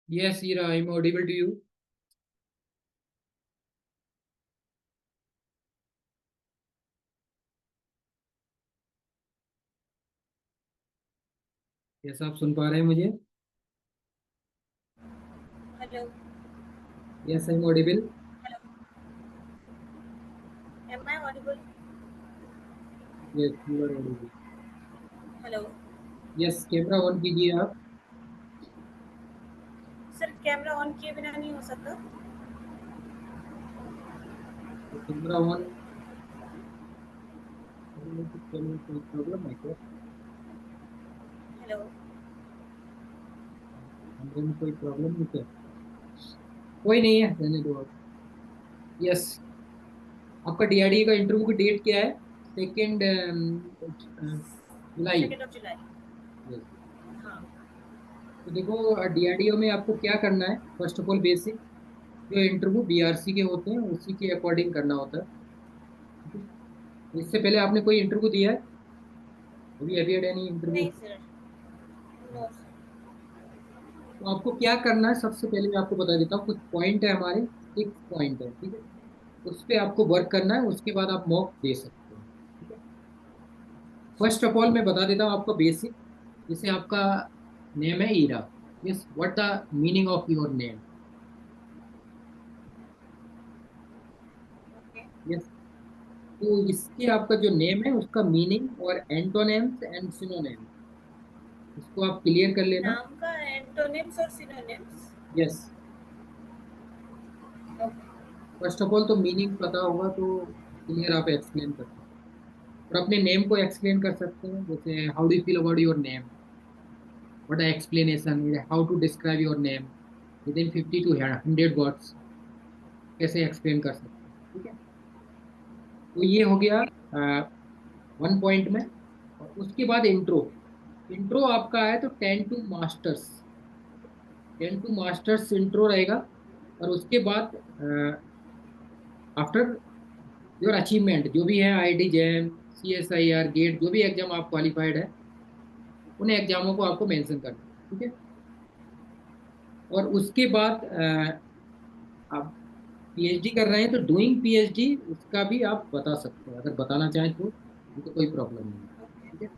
Yes, Ira, I'm audible to you. Yes, आप सुन पा रहे हैं मुझे? Hello. Yes, I'm audible. Hello. Am I audible? Yes, you are audible. Hello. Yes, camera on कीजिए आप. Sir camera on किए बिना नहीं हो सकता? तो कैमरा ऑन करने से पहले कोई प्रॉब्लम है क्या? हेलो। कैमरे में कोई प्रॉब्लम नहीं क्या? कोई नहीं है, रहने दो आप. यस, आपका डीआरडी का इंटरव्यू की डेट क्या है? 2 जुलाई. 2 जुलाई। यस. हाँ। तो देखो, डीआरडीओ में आपको क्या करना है, फर्स्ट ऑफ ऑल बेसिक जो इंटरव्यू बीआरसी के होते हैं उसी के अकॉर्डिंग करना होता है. ठीक है? इससे पहले आपने कोई इंटरव्यू दिया है? अभी अभी एनी इंटरव्यू? नहीं सर। No sir. तो आपको क्या करना है, सबसे पहले मैं आपको बता देता हूँ. कुछ पॉइंट है हमारे, 6 पॉइंट है, ठीक है? उस पे आपको वर्क करना है, उसके बाद आप मॉक दे सकते हैं. ठीक है? फर्स्ट ऑफ ऑल मैं बता देता हूँ आपको बेसिक. जैसे आपका नेम है Ira. Yes, what the meaning of your name? Okay. Yes. तो इसके आपका जो नेम है उसका मीनिंग और एंटोनेम्स एंड सिनोनेम, इसको आप क्लियर कर लेना. नाम का एंटोनिम्स और synonyms. Yes. Okay. First of all तो मीनिंग पता होगा तो क्लियर आप एक्सप्लेन कर सकते हैं, और अपने नेम को एक्सप्लेन कर सकते हैं. जैसे how do you feel about your name, what explanation, how to describe your name within 50 to 100 words, कैसे एक्सप्लेन कर सकते हैं. ठीक है? तो ये हो गया 1 पॉइंट में. और उसके बाद इंट्रो. इंट्रो आपका है तो 10 to masters, 10 to masters intro रहेगा. और उसके बाद आफ्टर योर अचीवमेंट जो भी है, आईआईटी जैम, सीएसआईआर गेट, जो भी एग्जाम आप क्वालिफाइड है, उन एग्जामों को आपको मेंशन करना है. ठीक है? और उसके बाद आप पीएचडी कर रहे हैं तो डूइंग पीएचडी उसका भी आप बता सकते हैं, अगर बताना चाहें तो कोई प्रॉब्लम नहीं है. ओके। ठीक है?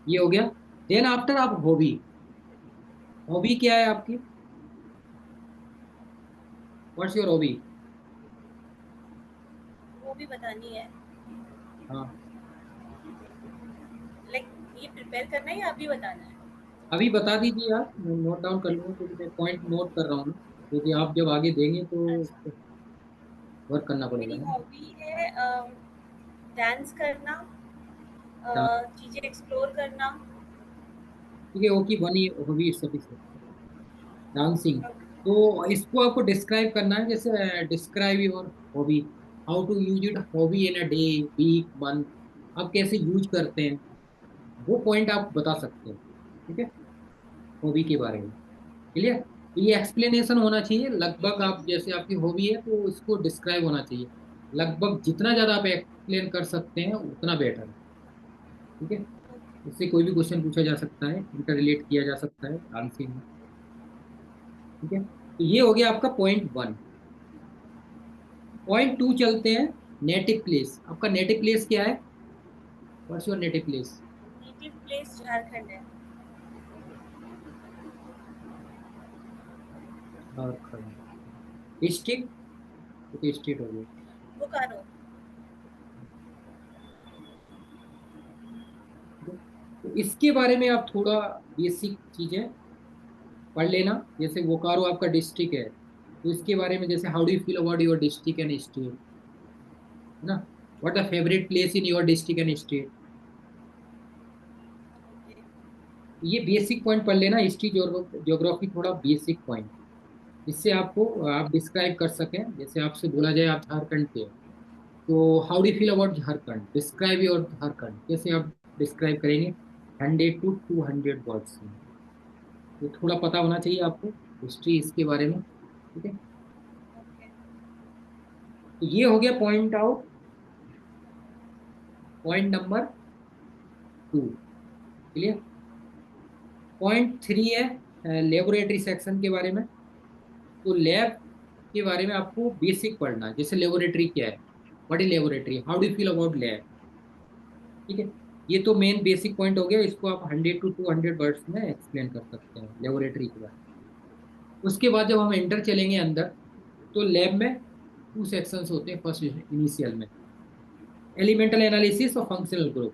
ये हो गया. देन आफ्टर आप हॉबी. हॉबी क्या है आपकी? What's your hobby? वो भी बतानी है। हाँ, लाइक ये प्रिपेयर करना है या अभी बताना है? अभी बता दीजिए आप, मैं नोट डाउन कर लूँगा क्योंकि मैं पॉइंट नोट कर रहा हूँ ना. क्योंकि आप जब आगे देंगे तो अच्छा। वर्क करना पड़ेगा मेरी ना. हॉबी है डांस करना, डांस. चीज़ें एक्सप्लोर करना। ठीक है, ओके, बनी हॉबी सभी से, डांसिंग. ओके। तो इसको आपको डिस्क्राइब करना है. जैसे describe your hobby, how to use it, hobby in a day, week, month, आप कैसे यूज करते हैं, वो पॉइंट आप बता सकते हैं. ठीक है? हॉबी के बारे में क्लियर. तो ये एक्सप्लेनेशन होना चाहिए लगभग. आप जैसे आपकी हॉबी है तो इसको डिस्क्राइब होना चाहिए लगभग. जितना ज़्यादा आप एक्सप्लेन कर सकते हैं उतना बेटर है. ठीक है? इससे कोई भी क्वेश्चन पूछा जा सकता है, इंटर रिलेट किया जा सकता है डांसिंग में. ठीक है? तो ये हो गया आपका पॉइंट 1. पॉइंट 2 चलते हैं. Native place. आपका नेटिव प्लेस क्या है? What's your native place? Native place Jharkhand है। झारखंड. डिस्ट्रिक्ट? तो स्टेट हो गया. बोकारो। ठीक है? तो इसके बारे में आप थोड़ा बेसिक चीजें पढ़ लेना. जैसे बोकारो आपका डिस्ट्रिक्ट है तो इसके बारे में, जैसे how do you feel about your district and state, है ना? What the favourite place in your district and state. Okay. ये बेसिक पॉइंट पढ़ लेना. हिस्ट्री, ज्योग्राफी थोड़ा बेसिक पॉइंट, इससे आपको आप डिस्क्राइब कर सकें. जैसे आपसे बोला जाए आप झारखंड के हैं, तो how do feel about Jharkhand, describe your Jharkhand, कैसे आप डिस्क्राइब करेंगे? 100 to 200 वर्ड्स में. तो थोड़ा पता होना चाहिए आपको हिस्ट्री इसके बारे में. ठीक है? ओके। तो ये हो गया point out, point number 2. Clear. Point 3 है लेबोरेटरी सेक्शन के बारे में। तो लैब के बारे में आपको बेसिक पढ़ना है, जैसे लेबोरेटरी क्या है, what is laboratory, how do you feel about lab. ठीक है, ये तो मेन बेसिक पॉइंट हो गया, इसको आप 100 to 200 वर्ड्स में एक्सप्लेन कर सकते हैं लेबोरेटरी के बारे में। उसके बाद जब हम एंटर चलेंगे अंदर, तो लैब में टू सेक्शंस होते हैं। फर्स्ट इनिशियल में एलिमेंटल एनालिसिस और फंक्शनल ग्रुप।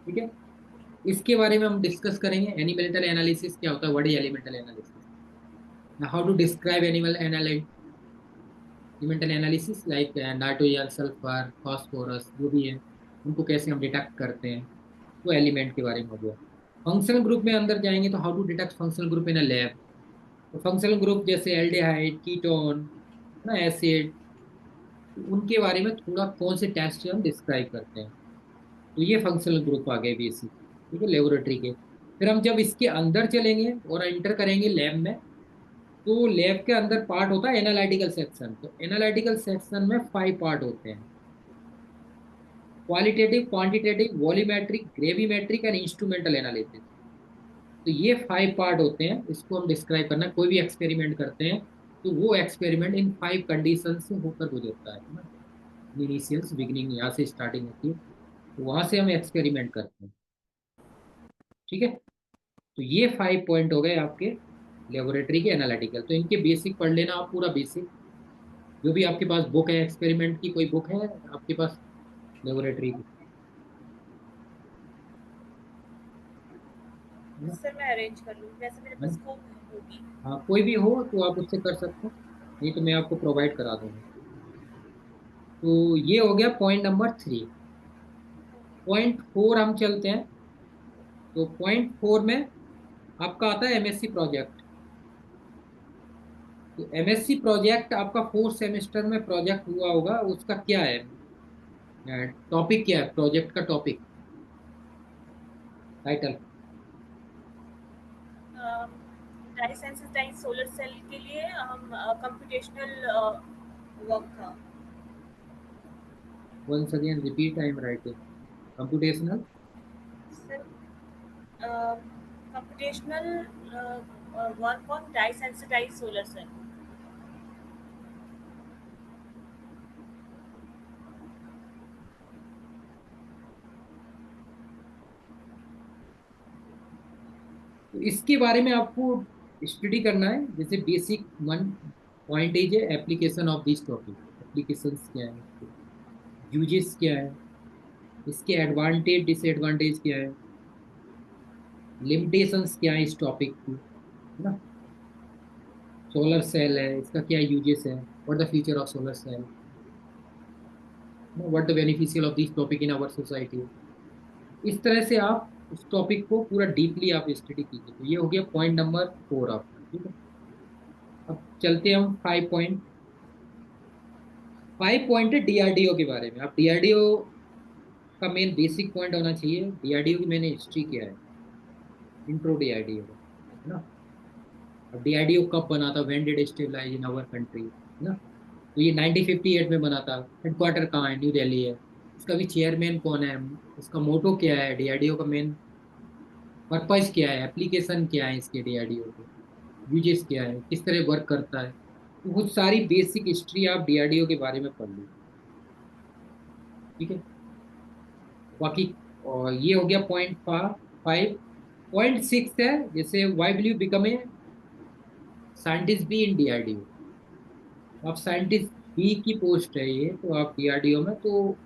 ठीक है, इसके बारे में हम डिस्कस करेंगे। एनिमेंटल एनालिसिस क्या होता है, what is elemental analysis, how to describe elemental analysis like nitrogen, sulphur, phosphorus जो भी है, उनको कैसे हम डिटेक्ट करते हैं, वो एलिमेंट के बारे में हो गया। फंक्शनल ग्रुप में अंदर जाएंगे तो how to detect functional group in a lab. तो फंक्शनल ग्रुप जैसे एल्डिहाइड, कीटोन, ना एसिड, उनके बारे में थोड़ा कौन से टेस्ट से हम डिस्क्राइब करते हैं। तो ये फंक्शनल ग्रुप आ गए बेसिक। ठीक है, लेबोरेटरी के। फिर हम जब इसके अंदर चलेंगे और एंटर करेंगे लैब में, तो लैब के अंदर पार्ट होता है एनालिटिकल सेक्शन। तो एनालिटिकल सेक्शन में 5 पार्ट होते हैं, qualitative, quantitative, volumetric, gravimetric and instrumental analysis. तो ये 5 पार्ट होते हैं, इसको हम डिस्क्राइब करना। कोई भी एक्सपेरिमेंट करते हैं तो वो एक्सपेरिमेंट इन 5 कंडीशन से होकर गुजरता है ना। इनिशियल्स, बिगिनिंग यहाँ से स्टार्टिंग होती है, तो वहां से हम एक्सपेरिमेंट करते हैं। ठीक है, तो ये 5 पॉइंट हो गए आपके लेबोरेटरी के एनालिटिकल। तो इनके बेसिक पढ़ लेना आप, पूरा बेसिक। जो भी आपके पास बुक है, एक्सपेरिमेंट की कोई बुक है आपके पास लेबोरेटरी की, है ना? सर मैं अरेंज कर लूँगी, वैसे मेरे पास हाँ, बुक होगी। हाँ, कोई भी हो तो आप उससे कर सकते हैं, नहीं तो मैं आपको प्रोवाइड करा दूंगा। तो ये हो गया पॉइंट नंबर 3। पॉइंट 4 हम चलते हैं। तो पॉइंट 4 में आपका आता है एमएससी प्रोजेक्ट। तो एमएससी प्रोजेक्ट आपका 4th सेमेस्टर में प्रोजेक्ट हुआ होगा, उसका क्या है, टॉपिक क्या है, प्रोजेक्ट का topic, title. Dye sensitize solar cell के लिए हम कंप्यूटेशनल वर्क था। Once again repeat, I am writing computational. Sir computational work on dye sensitize solar cell. तो इसके बारे में आपको स्टडी करना है। जैसे बेसिक 1 पॉइंट है application of this topic, applications क्या है, यूजेस क्या है, इसके एडवांटेज डिसएडवांटेज क्या है, लिमिटेशंस क्या है इस टॉपिक की, है ना। सोलर सेल है, इसका क्या यूजेस है, what the future of solar cell, what the beneficial of this topic in our society. इस तरह से आप उस टॉपिक को पूरा डीपली आप स्टडी कीजिए। तो ये हो गया पॉइंट नंबर 4 आपका। ठीक है, अब चलते हैं हम 5 पॉइंट। 5 पॉइंट है डीआरडीओ के बारे में। अब डीआरडीओ का मेन बेसिक पॉइंट होना चाहिए, डीआरडीओ की मैंने हिस्ट्री किया है, इंट्रो डीआरडीओ, है ना। अब डीआरडीओ कब बना था, when did stabilize in our country, है ना। तो ये 1958 में बना था। हेडक्वार्टर कहाँ है, न्यू दिल्ली है। इसका भी चेयरमैन कौन है, इसका मोटो क्या है, डीआरडीओ का मेन पर्पज क्या है, एप्लीकेशन क्या है इसके डीआरडीओ के, यूजेस क्या है, किस तरह वर्क करता है। तो वो सारी बेसिक हिस्ट्री आप डीआरडीओ के बारे में पढ़ लीजिए। ठीक है, बाकी और ये हो गया पॉइंट 5। पॉइंट 6 है, जैसे why will you become a scientist B in DRDO. आप साइंटिस्ट बी की पोस्ट है ये, तो आप डीआरडीओ में, तो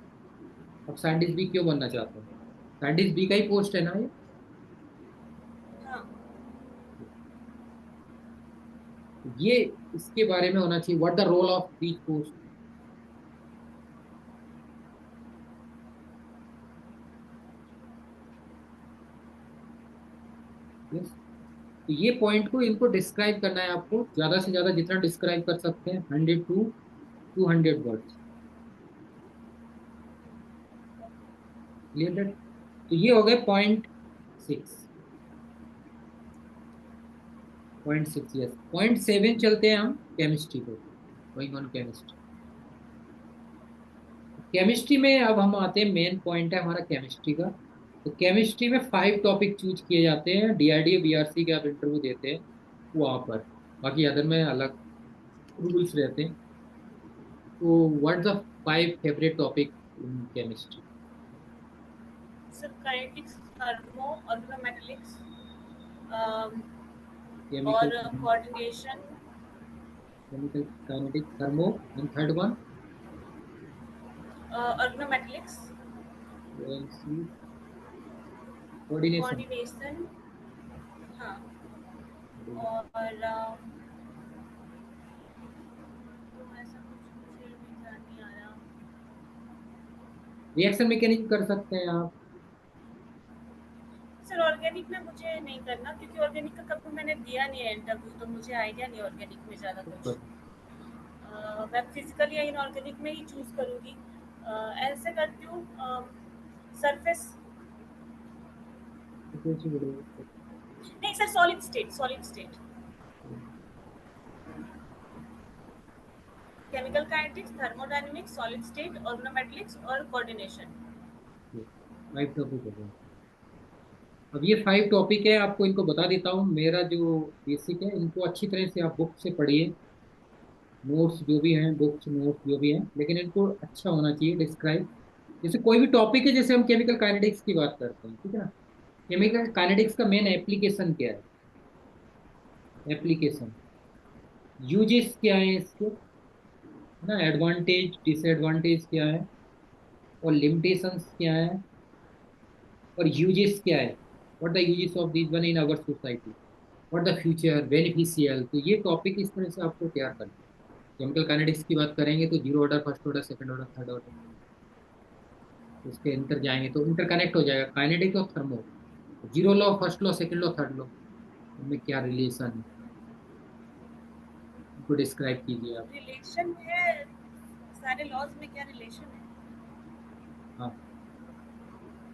आप साइंटिस्ट बी क्यों बनना चाहते हैं, साइंटिस्ट बी का ही पोस्ट है ना ये। हाँ। ये इसके बारे में होना चाहिए, what the role of these post. Yes, तो ये पॉइंट को, इनको डिस्क्राइब करना है आपको ज्यादा से ज्यादा, जितना डिस्क्राइब कर सकते हैं, 100 to 200 वर्ड्स। Clear that. तो ये हो गए पॉइंट 6। Point 6, yes. पॉइंट 7 चलते हैं हम केमिस्ट्री पे, गोइंग ऑन केमिस्ट्री। केमिस्ट्री में अब हम आते हैं, मेन पॉइंट है हमारा केमिस्ट्री का। तो केमिस्ट्री में 5 टॉपिक चूज किए जाते हैं, डीआरडीओ बीआरसी के आप इंटरव्यू देते हैं। वहाँ पर। बाकी अदर में अलग रूल्स रहते हैं। तो what the 5 favourite topic in chemistry? So kinetics, thermo, organometallics, um, chemical, और coordination, chemical kinetics, thermo, and third one organometallics, coordination. coordination, हाँ, और तो ऐसा कुछ मुझे भी ध्यान नहीं आ रहा। रिएक्शन मैकेनिज्म कर सकते हैं आप। सर ऑर्गेनिक में मुझे नहीं करना, क्योंकि ऑर्गेनिक का कभी मैंने दिया नहीं है इंटरव्यू, तो मुझे आइडिया नहीं ऑर्गेनिक में ज़्यादा कुछ। मैं फिजिकल या इनऑर्गेनिक में ही चूज करूँगी। ऐसे करती हूँ, सरफेस, नहीं sir, solid state, solid state, chemical kinetics, thermodynamics, solid state, organometallics और कोऑर्डिनेशन। 5 टॉपिक हो गए। अब ये 5 टॉपिक है, आपको इनको बता देता हूँ। मेरा जो बेसिक है, इनको अच्छी तरह से आप बुक से पढ़िए। नोट्स जो भी हैं, बुक्स नोट्स जो भी हैं, लेकिन इनको अच्छा होना चाहिए डिस्क्राइब। जैसे कोई भी टॉपिक है, जैसे हम केमिकल काइनेटिक्स की बात करते हैं, ठीक है ना। केमिकल काइनेटिक्स का मेन एप्लीकेशन क्या है? एप्लीकेशन, यूजेस क्या है इसके, है ना, एडवांटेज डिसएडवांटेज क्या है, और लिमिटेशंस क्या है, और यूजेस क्या है, what the uses of this one in our society, what the future beneficial. तो ये टॉपिक इस तरह से आपको तैयार करना है। केमिकल काइनेटिक्स की बात करेंगे तो zero order, first order, second order, third order, उसके इंटर जाएंगे तो इंटरकनेक्ट हो जाएगा काइनेटिक और thermo. Zero law, first law, second law, third law, उनमें क्या रिलेशन है, उनको डिस्क्राइब कीजिए आप। रिलेशन है, सारे लॉज में क्या रिलेशन है? हाँ,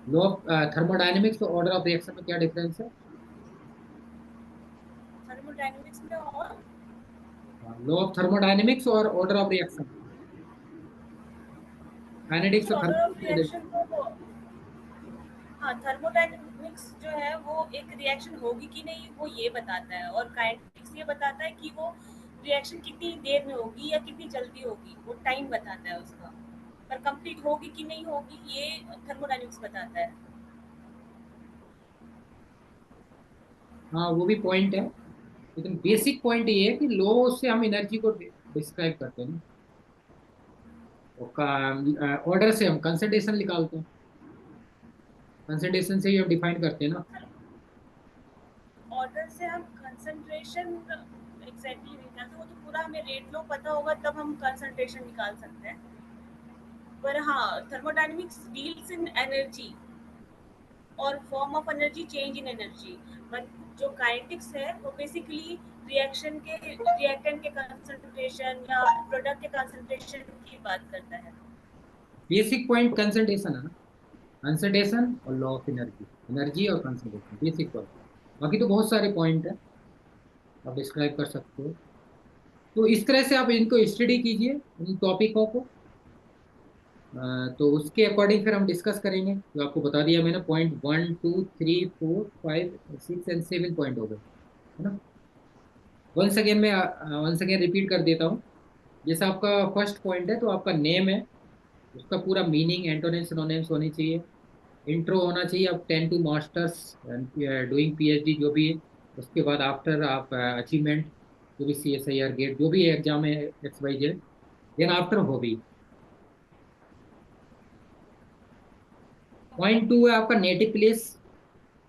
लॉ ऑफ थर्मोडायनेमिक्स और ऑर्डर ऑफ रिएक्शन में क्या डिफरेंस है? थर्मोडायनेमिक्स में और लॉ ऑफ थर्मोडायनेमिक्स और order of reaction, kinetics sir और ऑर्डर थर्मो ऑफ क्या रिएक्शन तो हाँ, थर्मोडायनेमिक्स जो है वो एक रिएक्शन होगी कि नहीं वो ये बताता है, और काइनेटिक्स ये बताता है कि वो रिएक्शन कितनी देर में होगी या कितनी जल्दी होगी, वो टाइम बताता है उसका। पर कंप्लीट होगी कि नहीं होगी ये थर्मोडायनेमिक्स बताता है। हाँ, वो भी पॉइंट है, लेकिन बेसिक पॉइंट ये है कि लॉ से हम एनर्जी को डिस्क्राइब करते हैं ना। ऑर्डर से हम कंसंट्रेशन निकालते हैं, कंसंट्रेशन से ही हम डिफाइन करते हैं ना। ऑर्डर से हम कंसंट्रेशन एग्जैक्टली निकालते, वो तो पूरा हमें रेट लो पता होगा तब हम कंसंट्रेशन निकाल सकते हैं। पर हाँ, थर्मोडायनेमिक्स डील्स इन एनर्जी और form of energy, change in energy. But जो काइनेटिक्स है वो बेसिकली रिएक्शन के, रिएक्टेंट के कंसंट्रेशन या प्रोडक्ट के कंसंट्रेशन की बात करता है। बेसिक पॉइंट कंसंट्रेशन है ना, कंसंट्रेशन और लॉ ऑफ एनर्जी, एनर्जी और कंसंट्रेशन बेसिक पॉइंट। बाकी तो बहुत सारे पॉइंट है, आप डिस्क्राइब कर सकते हो। तो इस तरह से आप इनको स्टडी कीजिए, इन टॉपिकों को। तो उसके अकॉर्डिंग फिर हम डिस्कस करेंगे। जो आपको बता दिया मैंने, पॉइंट 1 2 3 4 5 6 एंड 7 पॉइंट हो गए, है ना। वंस अगेन रिपीट कर देता हूँ। जैसा आपका फर्स्ट पॉइंट है, तो आपका नेम है, उसका पूरा मीनिंग, एंटोनिम्स सिनोनिम्स होनी चाहिए। इंट्रो होना चाहिए, आप 10 to मास्टर्स डूइंग पीएचडी जो भी है। उसके बाद आफ्टर आप अचीवमेंट, जो भी CSIR गेट जो भी एग्जाम है, XYZ। Then after hobby. Okay. Point 2 है आपका नेटिव प्लेस,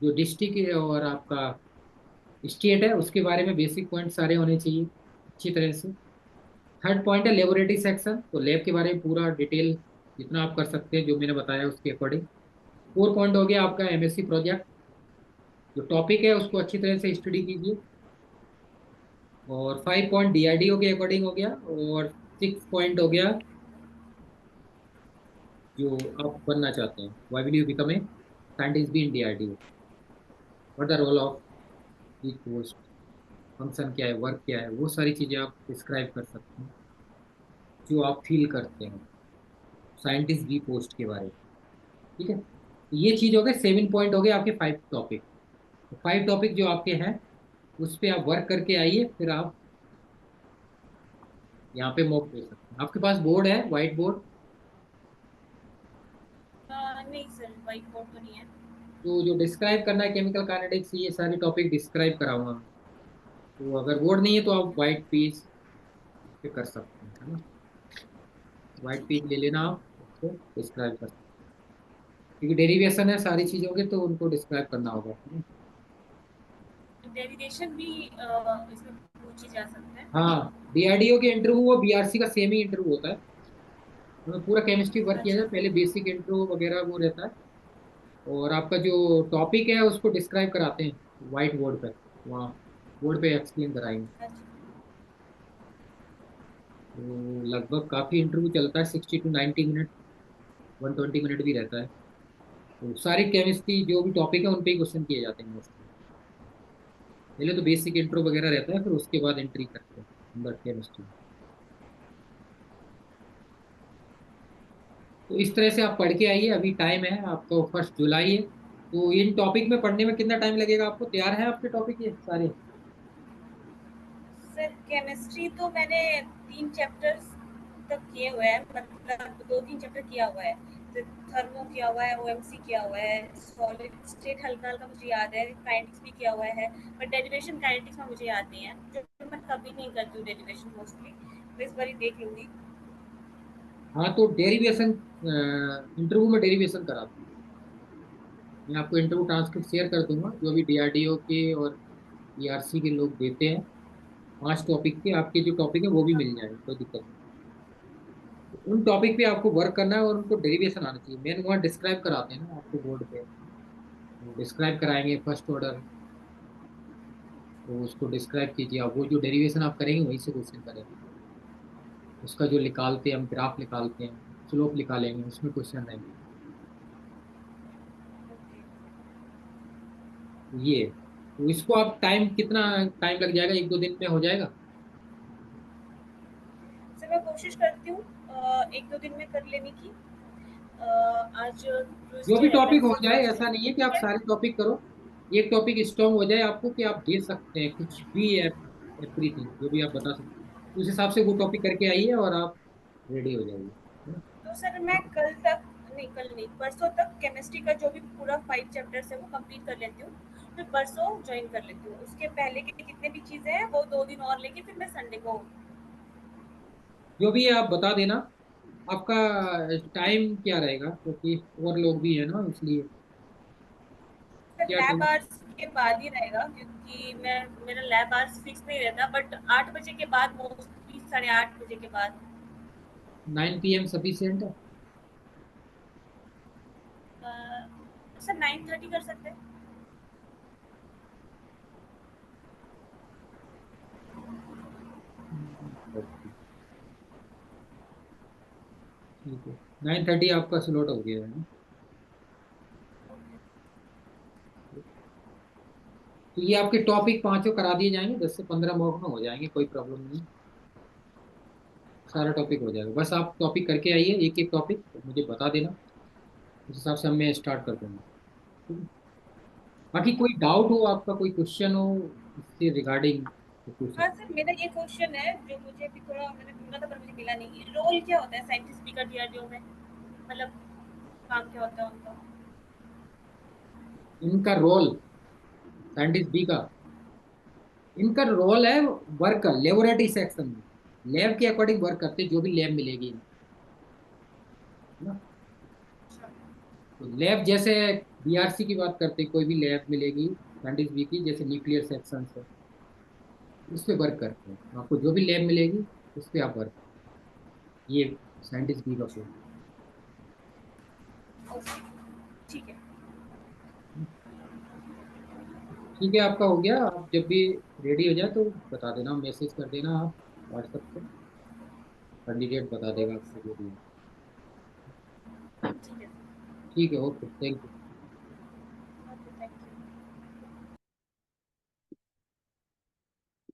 जो डिस्ट्रिक्ट है और आपका स्टेट है, उसके बारे में बेसिक पॉइंट सारे होने चाहिए अच्छी तरह से। थर्ड पॉइंट है लेबोरेटरी सेक्शन, तो लैब के बारे में पूरा डिटेल जितना आप कर सकते हैं, जो मैंने बताया उसके अकॉर्डिंग। 4 पॉइंट हो गया आपका MSc प्रोजेक्ट, जो टॉपिक है उसको अच्छी तरह से स्टडी कीजिए। और 5 पॉइंट DRDO के अकॉर्डिंग हो गया। और 6 पॉइंट हो गया जो आप बनना चाहते हैं, why will you become a scientist B in DRDO, what the role of each post, function क्या है, वर्क क्या है, वो सारी चीज़ें आप डिस्क्राइब कर सकते हैं जो आप फील करते हैं साइंटिस्ट बी पोस्ट के बारे में। ठीक है, तो ये चीज़ हो गए, 7 पॉइंट हो गए आपके 5 टॉपिक। तो 5 टॉपिक जो आपके हैं, उस पर आप वर्क करके आइए, फिर आप यहाँ पे मॉक दे सकते हैं। आपके पास बोर्ड है, व्हाइट बोर्ड? नहीं सर, व्हाइट बोर्ड तो नहीं है। तो जो डिस्क्राइब करना है केमिकल काइनेटिक्स, ये सारे टॉपिक डिस्क्राइब कराऊंगा मैं। तो अगर बोर्ड नहीं है तो आप व्हाइट पेज पे कर सकते हैं, है ना? व्हाइट ठीक पेज है। ले लेना, आप उसको डिस्क्राइब कर सकते हैं। क्योंकि डेरिवेशन है सारी चीज़ों के, तो उनको डिस्क्राइब करना होगा, है ना? डेरिवेशन भी इसमें पूछे जा सकते हैं। हाँ, डीआरडीओ के इंटरव्यू वो बीआरसी का सेम ही इंटरव्यू होता है। हमें पूरा केमिस्ट्री वर्क किया अच्छा। जाए, पहले बेसिक इंट्रो वगैरह वो रहता है, और आपका जो टॉपिक है उसको डिस्क्राइब कराते हैं व्हाइट बोर्ड पे, वहाँ बोर्ड पे एक्सप्लेन कराएंगे। अच्छा। तो लगभग काफ़ी इंटरव्यू चलता है, 60 to 90 मिनट, 120 मिनट भी रहता है। तो सारी केमिस्ट्री जो भी टॉपिक है उन पे ही क्वेश्चन किए जाते हैं मोस्टली। पहले तो बेसिक इंट्रो वगैरह रहता है, फिर उसके बाद एंट्री करते हैं अंदर केमिस्ट्री। तो इस तरह से आप पढ़ के आइए, अभी टाइम है आपको, 1 जुलाई है। तो इन टॉपिक में पढ़ने में कितना टाइम लगेगा आपको? तैयार है आपके टॉपिक ये सारे? सर केमिस्ट्री तो मैंने 3 चैप्टर्स तक किए हुए हैं, मतलब 2-3 चैप्टर किया हुआ है। तो थर्मो किया हुआ है, ओएमसी किया हुआ है, सॉलिड स्टेट हल्का हल्का मुझे याद है, काइनेटिक्स भी किया हुआ है। बट डेरिवेशन काइनेटिक्स में मुझे याद नहीं है, जो मैं कभी नहीं करती हूँ डेरिवेशन मोस्टली। तो इस बार ही देख लूंगी। हाँ, तो डेरिवेशन, इंटरव्यू में डेरिवेशन कराते हैं। मैं आपको इंटरव्यू ट्रांसक्रिप्ट शेयर कर दूंगा, जो भी डीआरडीओ के और ईआरसी के लोग देते हैं। 5 टॉपिक के आपके जो टॉपिक है वो भी हाँ। मिल जाए, कोई दिक्कत नहीं। तो उन टॉपिक पे आपको वर्क करना है और उनको डेरिवेशन आना चाहिए। मेन वहाँ डिस्क्राइब कराते हैं ना आपको बोर्ड पे, डिस्क्राइब कराएंगे फर्स्ट ऑर्डर। तो उसको डिस्क्राइब कीजिए आप, वो जो डेरिवेशन आप करेंगे वहीं से क्वेश्चन करेंगे। उसका जो निकालते हैं हम, ग्राफ निकालते हैं, स्लोप निकालेंगे, उसमें क्वेश्चन रहेंगे। ओके। ये, तो इसको आप टाइम, कितना टाइम लग जाएगा? 1-2 दिन में हो जाएगा? सर मैं कोशिश करती हूँ 1-2 दिन में कर लेने की। आज जो ट्यूसडे भी है, टॉपिक हो वेडनेसडे, जाए, थर्सडे। ऐसा नहीं है कि आप ठीक है। सारे टॉपिक करो। एक टॉपिक स्ट्रॉन्ग हो जाए आपको कि आप दे सकते हैं कुछ भी, एवरीथिंग जो भी आप बता सकते हैं, उस हिसाब से वो टॉपिक करके आइए और आप रेडी हो जाइए, है ना? तो सर मैं कल तक, नहीं कल नहीं, परसों तक केमिस्ट्री का जो भी पूरा 5 चैप्टर्स है वो कंप्लीट कर लेती हूँ। फिर परसों ज्वाइन कर लेती हूँ। उसके पहले के जितने भी चीज़ें हैं वो 2 दिन और लेके फिर मैं संडे को। जो भी है आप बता देना। आपका टाइम क्या रहेगा, क्योंकि और लोग भी है ना, इसलिए सर क्या लैब टाइम? आवर्स के बाद ही रहेगा, क्योंकि मैं, मेरा लैब आवर्स फिक्स नहीं रहता, बट 8 बजे के बाद, मोस्टली 8:30 बजे के बाद। 9 PM सफिशियंट है? अ, सर 9:30 कर सकते हैं। ओके, ठीक है। 9:30 आपका स्लॉट हो गया है ना? तो ये आपके टॉपिक पांचों करा दिए जाएंगे, 10 से 15 मिनट में हो जाएंगे, कोई प्रॉब्लम नहीं। सारा टॉपिक हो जाएगा, बस आप टॉपिक करके आइए, एक एक टॉपिक मुझे बता देना, उस हिसाब से मैं स्टार्ट कर दूंगा। ठीक है? बाकी कोई डाउट हो आपका, कोई क्वेश्चन हो इससे रिगार्डिंग, तो पूछ हाँ सकते सर, मेरा ये क्वेश्चन है जो मुझे भी थोड़ा, मैंने ढूंढा था पर मुझे मिला नहीं। रोल क्या होता है साइंटिस्ट बी का डीआरडीओ में, मतलब काम क्या होता है उनका? हैं। इनका रोल, साइंटिस्ट बी का, इनका रोल है वर्क, लेबोरेटरी सेक्शन में लैब के अकॉर्डिंग वर्क करते हैं, जो भी लैब मिलेगी इनको, है ना? अच्छा। तो लैब जैसे बीआरसी की बात करते हैं, कोई भी लैब मिलेगी साइंटिस्ट बी की, जैसे न्यूक्लियर सेक्शन है, उस पे वर्क करते हैं। आपको जो भी लैब मिलेगी उस पे आप वर्क, ये साइंटिस्ट बी का कोड। ओके। ठीक है। ठीक है, आपका हो गया। आप जब भी रेडी हो जाए तो बता देना, मैसेज कर देना आप व्हाट्सएप पे, कैंडिडेट बता देगा ओके आपको सर। जो भी है। ठीक है। ठीक है, ओके, थैंक यू।